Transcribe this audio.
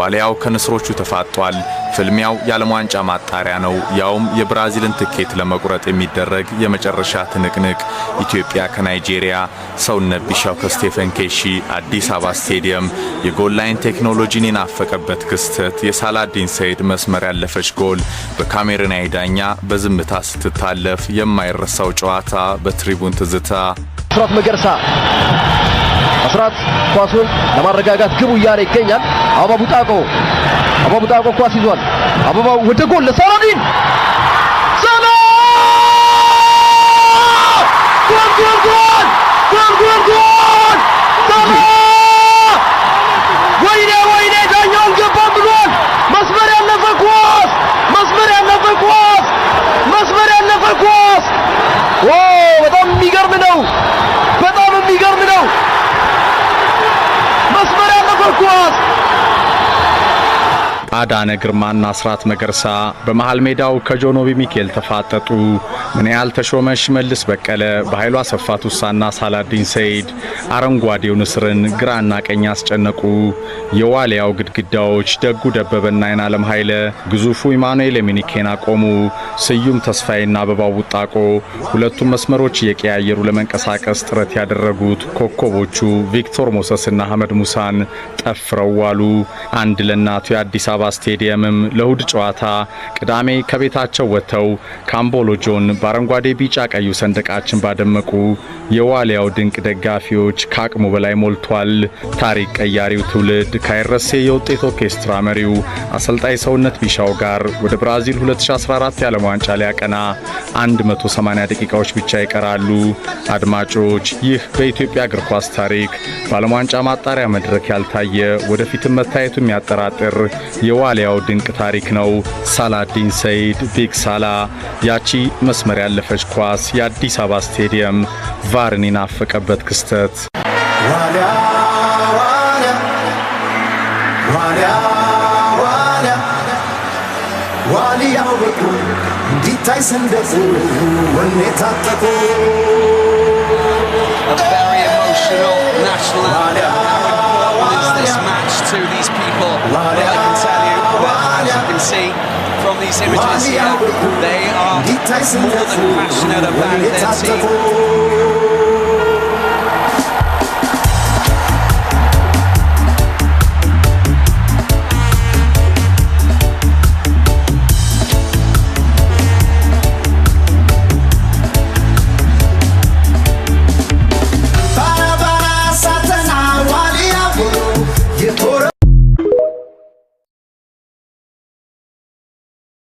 ዋሊያው ከንስሮቹ ተፋጧል። ፍልሚያው የዓለም ዋንጫ ማጣሪያ ነው። ያውም የብራዚልን ትኬት ለመቁረጥ የሚደረግ የመጨረሻ ትንቅንቅ። ኢትዮጵያ ከናይጄሪያ፣ ሰውነት ቢሻው ከስቴፈን ኬሺ፣ አዲስ አበባ ስቴዲየም የጎል ላይን ቴክኖሎጂን የናፈቀበት ክስተት፣ የሳላዲን ሰይድ መስመር ያለፈች ጎል በካሜሩናዊ ዳኛ በዝምታ ስትታለፍ፣ የማይረሳው ጨዋታ በትሪቡን ትዝታ። አስራት መገርሳ አስራት ኳሱን ለማረጋጋት ግቡ እያለ ይገኛል። አበባ ቡጣቆ ኳስ ይዟል። አበባው ወደ ጎል ለሳላዲን ሰላ ጎል ሰላ ወይኔ ዳኛውን ገባም ብሏል። መስመር ያለፈ ኳስ በጣም የሚገርም ነው። መስመር ያለፈ ኳስ አዳነ ግርማና አስራት መገርሳ በመሃል ሜዳው ከጆኖቢ ሚካኤል ተፋጠጡ። ምን ያህል ተሾመሽ መልስ በቀለ፣ በኃይሉ አሰፋ ቱሳና ሳላዲን ሰይድ አረንጓዴው ንስርን ግራና ቀኝ አስጨነቁ። የዋሊያው ግድግዳዎች ደጉ ደበበና አይናለም ኃይለ ግዙፉ ኢማኑኤል ሚኒኬን አቆሙ። ስዩም ተስፋዬና አበባው ቡጣቆ ሁለቱም መስመሮች እየቀያየሩ ለመንቀሳቀስ ጥረት ያደረጉት ኮከቦቹ ቪክቶር ሞሰስና አህመድ ሙሳን ጠፍረው ዋሉ። አንድ ለናቱ የአዲስ አበባ ስቴዲየምም ለሁድ ጨዋታ ቅዳሜ ከቤታቸው ወጥተው ካምቦሎጆን በአረንጓዴ ቢጫ ቀዩ ሰንደቃችን ባደመቁ የዋሊያው ድንቅ ደጋፊዎች ከአቅሙ በላይ ሞልቷል። ታሪክ ቀያሪው ትውልድ ካይረሴ የውጤት ኦርኬስትራ መሪው አሰልጣኝ ሰውነት ቢሻው ጋር ወደ ብራዚል 2014 የዓለም ዋንጫ ሊያቀና 180 ደቂቃዎች ብቻ ይቀራሉ። አድማጮች፣ ይህ በኢትዮጵያ እግር ኳስ ታሪክ በዓለም ዋንጫ ማጣሪያ መድረክ ያልታየ ወደፊትም መታየቱ የሚያጠራጥር የዋሊያው ድንቅ ታሪክ ነው። ሳላዲን ሰይድ ቢግ ሳላ፣ ያቺ መስመር ያለፈች ኳስ፣ የአዲስ አበባ ስቴዲየም ቫርን የናፈቀበት ክስተት። ዋሊያው በቁ እንዲታይ ሰንደቁ ወኔ ታጠቁ። A very emotional national anthem. Is this match to these people? But I can tell you that, as you can see from these images here, they are more than passionate about their team.